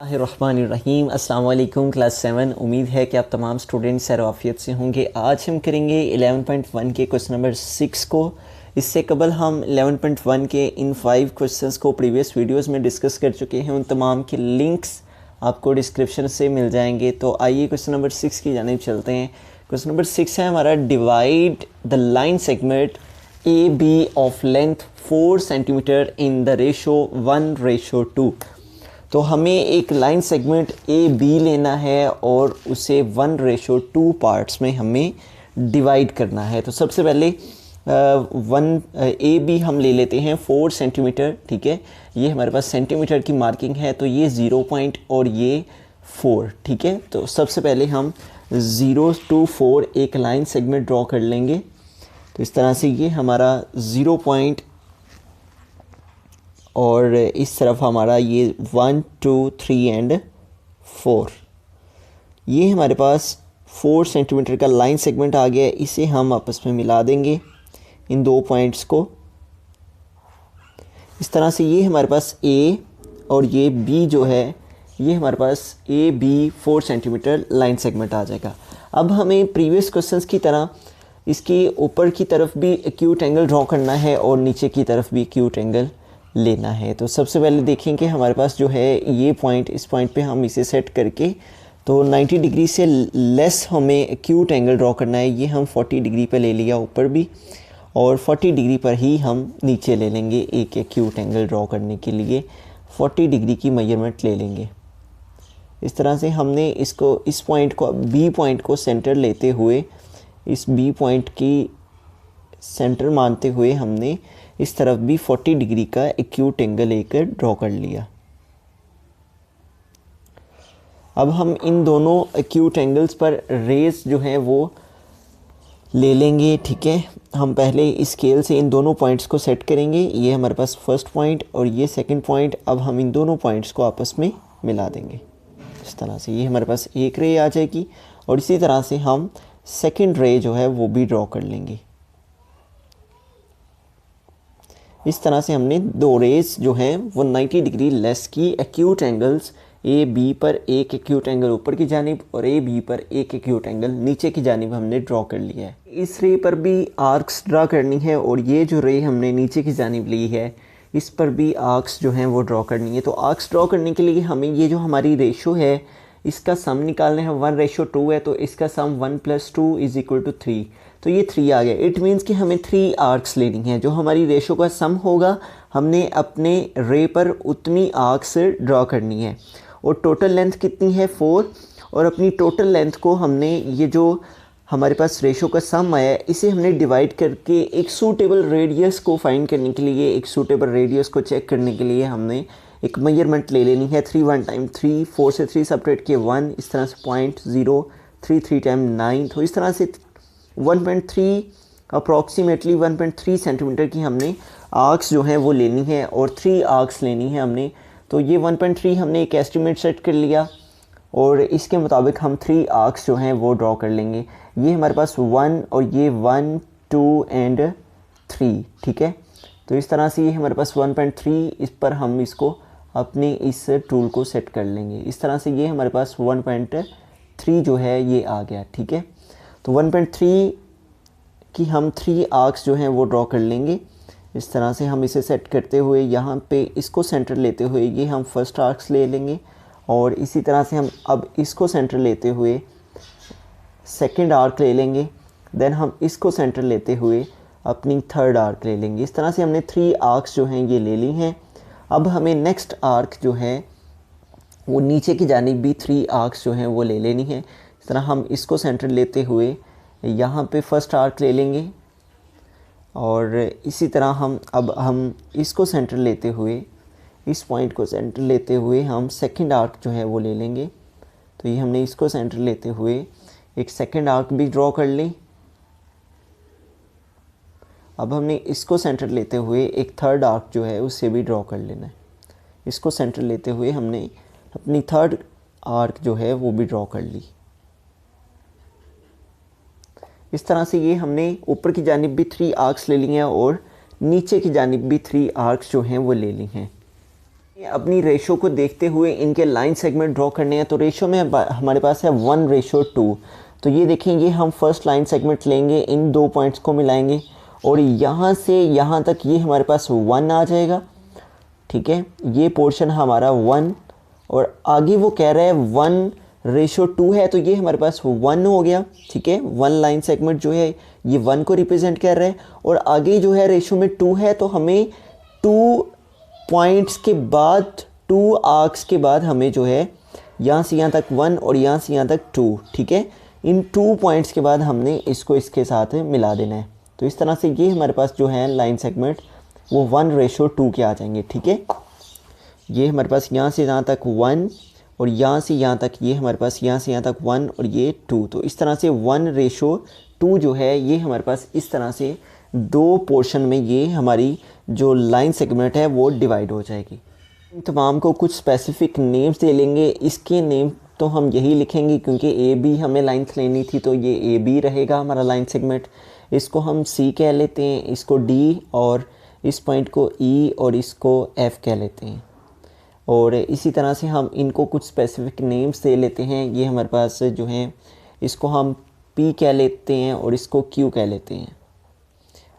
रहीम अस्सलाम वालेकुम क्लास 7। उम्मीद है कि आप तमाम स्टूडेंट्स सैर-ओ-आफ़ियत से होंगे। आज हम करेंगे 11.1 के क्वेश्चन नंबर 6 को। इससे कबल हम 11.1 के इन 5 क्वेश्चंस को प्रीवियस वीडियोस में डिस्कस कर चुके हैं। उन तमाम के लिंक्स आपको डिस्क्रिप्शन से मिल जाएंगे। तो आइए क्वेश्चन नंबर 6 की जानिब चलते हैं। क्वेश्चन नंबर 6 है हमारा, divide the line segment A B of length 4 centimetre in the ratio 1:2। तो हमें एक लाइन सेगमेंट ए बी लेना है और उसे 1:2 पार्ट्स में हमें डिवाइड करना है। तो सबसे पहले ए बी हम ले लेते हैं 4 सेंटीमीटर। ठीक है, ये हमारे पास सेंटीमीटर की मार्किंग है, तो ये 0 पॉइंट और ये 4। ठीक है, तो सबसे पहले हम 0 to 4 एक लाइन सेगमेंट ड्रॉ कर लेंगे। तो इस तरह से ये हमारा 0 पॉइंट और इस तरफ हमारा ये 1 2 3 एंड 4। ये हमारे पास 4 सेंटीमीटर का लाइन सेगमेंट आ गया। इसे हम आपस में मिला देंगे इन दो पॉइंट्स को। इस तरह से ये हमारे पास ए और ये बी जो है, ये हमारे पास A B 4 centimetre line segment आ जाएगा। अब हमें प्रीवियस क्वेश्चंस की तरह इसके ऊपर की तरफ भी एक्यूट एंगल ड्रॉ करना है और नीचे की तरफ भी एक्यूट एंगल लेना है। तो सबसे पहले देखेंगे हमारे पास जो है ये पॉइंट, इस पॉइंट पे हम इसे सेट करके तो 90 डिग्री से लेस हमें एक्यूट एंगल ड्रॉ करना है। ये हम 40 डिग्री पे ले लिया ऊपर भी, और 40 डिग्री पर ही हम नीचे ले लेंगे। एक एक्यूट एंगल ड्रॉ करने के लिए 40 डिग्री की मेजरमेंट ले लेंगे। इस तरह से हमने इसको, इस पॉइंट को, बी पॉइंट को सेंटर लेते हुए, इस बी पॉइंट की सेंटर मानते हुए हमने इस तरफ भी 40 डिग्री का एक्यूट एंगल लेकर ड्रॉ कर लिया। अब हम इन दोनों एक्यूट एंगल्स पर रेज जो है वो ले लेंगे। ठीक है, हम पहले इस स्केल से इन दोनों पॉइंट्स को सेट करेंगे। ये हमारे पास फर्स्ट पॉइंट और ये सेकंड पॉइंट। अब हम इन दोनों पॉइंट्स को आपस में मिला देंगे इस तरह से। ये हमारे पास एक रे आ जाएगी और इसी तरह से हम सेकंड रे जो है वो भी ड्रॉ कर लेंगे। इस तरह से हमने दो रेज जो हैं वो 90 डिग्री लेस की एक्यूट एंगल्स ए बी पर एक एक्यूट एंगल ऊपर की जानिब और ए बी पर एक एक्यूट एंगल नीचे की जानिब हमने ड्रॉ कर लिया है। इस रे पर भी आर्क्स ड्रा करनी है और ये जो रे हमने नीचे की जानिब ली है इस पर भी आर्क्स जो हैं वो ड्रॉ करनी है। तो आर्क्स ड्रॉ करने के लिए हमें ये जो हमारी रेशो है इसका सम निकालना है। 1:2 है, तो इसका सम 1 + 2 = 3। तो ये 3 आ गया। इट मीन्स कि हमें 3 आर्क्स लेनी है। जो हमारी रेशो का सम होगा हमने अपने रे पर उतनी आर्क्स ड्रॉ करनी है। और टोटल लेंथ कितनी है? 4। और अपनी टोटल लेंथ को हमने, ये जो हमारे पास रेशो का सम आया है, इसे हमने डिवाइड करके एक सूटेबल रेडियस को फाइंड करने के लिए, एक सूटेबल रेडियस को चेक करने के लिए हमने एक मेजरमेंट ले लेनी है। 3 1 टाइम 3, 4 से 3 सेपरेट किए 1, इस तरह से 0.0, 3 3 टाइम 9। तो इस तरह से 1.3 अप्रॉक्सीमेटली 1.3 सेंटीमीटर की हमने आर्क्स जो हैं वो लेनी है और 3 आर्क्स लेनी है हमने। तो ये 1.3 हमने एक एस्टिमेट सेट कर लिया और इसके मुताबिक हम 3 आर्क्स जो हैं वो ड्रॉ कर लेंगे। ये हमारे पास 1 और ये 1 2 एंड 3। ठीक है, तो इस तरह से ये हमारे पास 1.3, इस पर हम इसको अपने इस टूल को सेट कर लेंगे। इस तरह से ये हमारे पास 1.3 जो है ये आ गया। ठीक है, तो 1.3 की हम 3 आर्क्स जो हैं वो ड्रॉ कर लेंगे। इस तरह से हम इसे सेट करते हुए यहाँ पे इसको सेंटर लेते हुए ये हम फर्स्ट आर्क्स ले लेंगे और इसी तरह से हम अब इसको सेंटर लेते हुए सेकंड आर्क ले लेंगे। देन हम इसको सेंटर लेते हुए अपनी थर्ड आर्क ले लेंगे। इस तरह से हमने 3 आर्क्स जो हैं ये ले ली हैं। अब हमें नेक्स्ट आर्क जो है वो नीचे की जानिब भी 3 आर्क्स जो हैं वो ले लेनी है। इस तरह हम इसको सेंटर लेते हुए यहाँ पे फर्स्ट आर्क ले लेंगे और इसी तरह हम इसको सेंटर लेते हुए, इस पॉइंट को सेंटर लेते हुए हम सेकंड आर्क जो है वो ले लेंगे। तो ये हमने इसको सेंटर लेते हुए एक सेकंड आर्क भी ड्रॉ कर ली। अब हमने इसको सेंटर लेते हुए एक थर्ड आर्क जो है उससे भी ड्रॉ कर लेना है। इसको सेंटर लेते हुए हमने अपनी थर्ड आर्क जो है वो भी ड्रॉ कर ली। इस तरह से ये हमने ऊपर की जानिब भी 3 आर्क्स ले ली हैं और नीचे की जानिब भी 3 आर्क्स जो हैं वो ले ली हैं। अपनी रेशो को देखते हुए इनके लाइन सेगमेंट ड्रॉ करने हैं। तो रेशो में हमारे पास है 1:2। तो ये देखेंगे, हम फर्स्ट लाइन सेगमेंट लेंगे, इन दो पॉइंट्स को मिलाएंगे और यहाँ से यहाँ तक ये हमारे पास 1 आ जाएगा। ठीक है, ये पोर्शन हमारा 1 और आगे वो कह रहा है 1:2 है, तो ये हमारे पास 1 हो गया। ठीक है, 1 लाइन सेगमेंट जो है ये 1 को रिप्रेजेंट कर रहा है और आगे जो है रेशो में 2 है, तो हमें 2 पॉइंट्स के बाद 2 आर्क्स के बाद हमें जो है यहाँ से यहाँ तक 1 और यहाँ से यहाँ तक 2। ठीक है, इन 2 पॉइंट्स के बाद हमने इसको इसके साथ मिला देना है। तो इस तरह से ये हमारे पास जो है लाइन सेगमेंट वो 1:2 के आ जाएंगे। ठीक है, ये हमारे पास यहाँ से यहाँ तक 1 और यहाँ से यहाँ तक ये हमारे पास यहाँ से यहाँ तक 1 और ये 2। तो इस तरह से 1:2 जो है ये हमारे पास इस तरह से 2 पोर्शन में ये हमारी जो लाइन सेगमेंट है वो डिवाइड हो जाएगी। इन तमाम को कुछ स्पेसिफिक नेम्स दे लेंगे। इसके नेम तो हम यही लिखेंगे क्योंकि ए बी हमें लाइन्स लेनी थी, तो ये ए बी रहेगा हमारा लाइन सेगमेंट। इसको हम सी कह लेते हैं, इसको डी और इस पॉइंट को ई और इसको एफ़ कह लेते हैं। और इसी तरह से हम इनको कुछ स्पेसिफिक नेम्स दे लेते हैं। ये हमारे पास जो हैं इसको हम पी कह लेते हैं और इसको क्यू कह लेते हैं।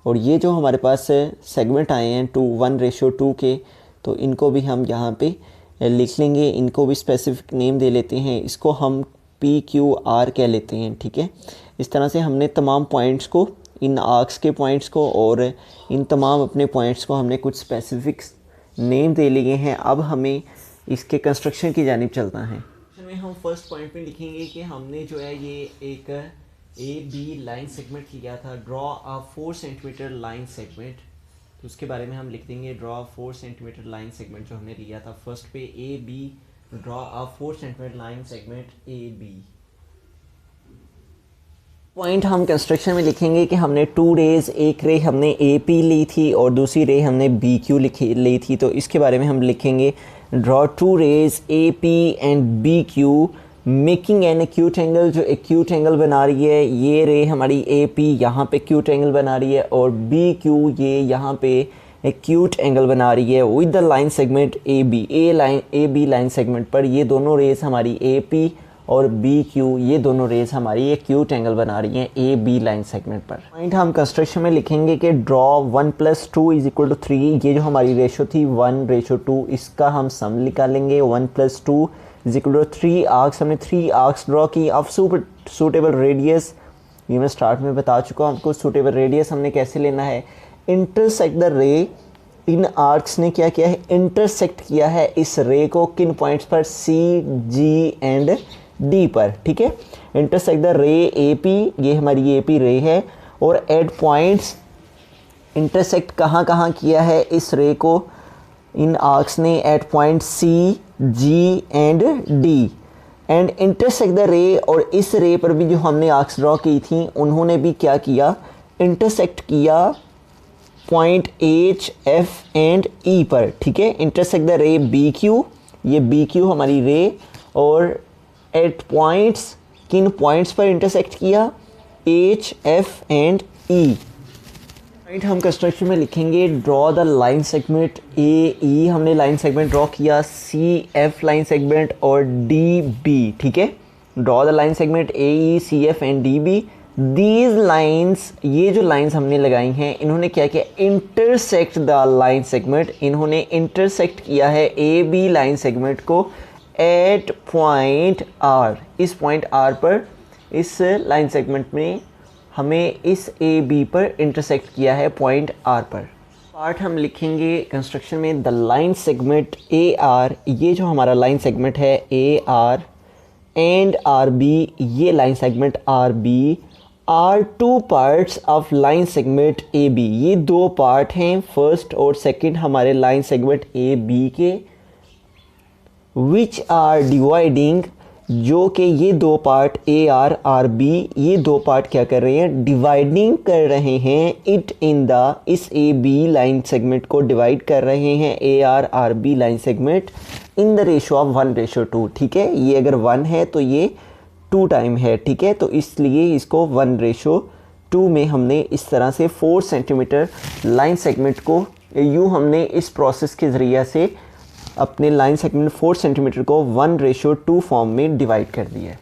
और ये जो हमारे पास सेगमेंट आए हैं 1:2 के, तो इनको भी हम यहाँ पे लिख लेंगे। इनको भी स्पेसिफिक नेम दे लेते हैं, इसको हम पी क्यू आर कह लेते हैं। ठीक है, इस तरह से हमने तमाम पॉइंट्स को, इन आर्क्स के पॉइंट्स को और इन तमाम अपने पॉइंट्स को हमने कुछ स्पेसिफिक नेम दे लिए हैं। अब हमें इसके कंस्ट्रक्शन की जानिब चलना है। में हम फर्स्ट पॉइंट में लिखेंगे कि हमने जो है ये एक ए बी लाइन सेगमेंट लिया था, draw a 4 centimetre line segment. तो उसके बारे में हम लिख देंगे ड्रॉ 4 सेंटीमीटर लाइन सेगमेंट जो हमने लिया था फर्स्ट पे, A B draw a 4 centimetre line segment A B. Point हम कंस्ट्रक्शन में लिखेंगे कि हमने 2 रेज, एक रे हमने ए पी ली थी और दूसरी रे हमने बी क्यू ली थी। तो इसके बारे में हम लिखेंगे draw 2 rays A P and B Q making an acute angle. जो एक्यूट एंगल बना रही है ये रे हमारी ए पी यहाँ पे एक्यूट एंगल बना रही है और बी क्यू ये यहाँ पे एक्यूट एंगल बना रही है with the line segment A B. A B line segment पर ये दोनों रेज हमारी ए पी और बी क्यू ये दोनों रेज हमारी एक्यूट एंगल बना रही हैं ए बी लाइन सेगमेंट पर। पॉइंट हम कंस्ट्रक्शन में लिखेंगे कि ड्रॉ 1+2 = 3। ये जो हमारी रेशो थी 1:2, इसका हम सम निकालेंगे। 1+2 = 3 आर्क्स, हमने 3 आर्क्स ड्रॉ की। अब सूटेबल रेडियस, ये मैं स्टार्ट में बता चुका हूँ आपको। सूटेबल रेडियस हमने कैसे लेना है, इंटरसेक्ट द रे। इन आर्क्स ने क्या किया है, इंटरसेक्ट किया है इस रे को किन पॉइंट्स पर, सी जी एंड डी पर। ठीक है, इंटरसेक्ट द रे ए पी, ये हमारी ए पी रे है और एट पॉइंट्स इंटरसेक्ट कहाँ कहाँ किया है इस रे को इन आर्क्स ने, at point C G and D. And intersect the ray, और इस रे पर भी जो हमने आर्क्स ड्रॉ की थी उन्होंने भी क्या किया, इंटरसेक्ट किया point H F and E पर। ठीक है, intersect the ray B Q, ये बी क्यू हमारी रे और एट पॉइंट्स, किन पॉइंट्स पर इंटरसेक्ट किया, H F and E. Point हम कंस्ट्रक्शन में लिखेंगे draw the line segment A E, हमने लाइन सेगमेंट ड्रॉ किया, सी एफ लाइन सेगमेंट और डी बी। ठीक है, draw the line segment A E C F and D B. These lines, ये जो लाइन्स हमने लगाई हैं इन्होंने क्या किया, इंटरसेक्ट द लाइन सेगमेंट, इन्होंने इंटरसेक्ट किया है ए बी लाइन सेगमेंट को एट पॉइंट आर। इस पॉइंट आर पर, इस लाइन सेगमेंट में हमें इस ए बी पर इंटरसेक्ट किया है पॉइंट आर पर। पार्ट हम लिखेंगे कंस्ट्रक्शन में the line segment A R, ये जो हमारा लाइन सेगमेंट है A R and R B, ये line segment R B are 2 parts of line segment A B. ये 2 पार्ट हैं, फर्स्ट और सेकंड हमारे लाइन सेगमेंट ए बी के, विच आर डिवाइडिंग, जो कि ये 2 part A R R B, ये 2 पार्ट क्या कर रहे हैं, डिवाइडिंग कर रहे हैं इट इन द, इस ए बी लाइन सेगमेंट को डिवाइड कर रहे हैं A R R B line segment in the ratio of 1:2। ठीक है, ये अगर 1 है तो ये 2 टाइम है। ठीक है, तो इसलिए इसको 1:2 में हमने इस तरह से 4 सेंटीमीटर लाइन सेगमेंट को यूँ हमने इस प्रोसेस के ज़रिए से अपने लाइन सेगमेंट 4 सेंटीमीटर को 1:2 फॉर्म में डिवाइड कर दिया है।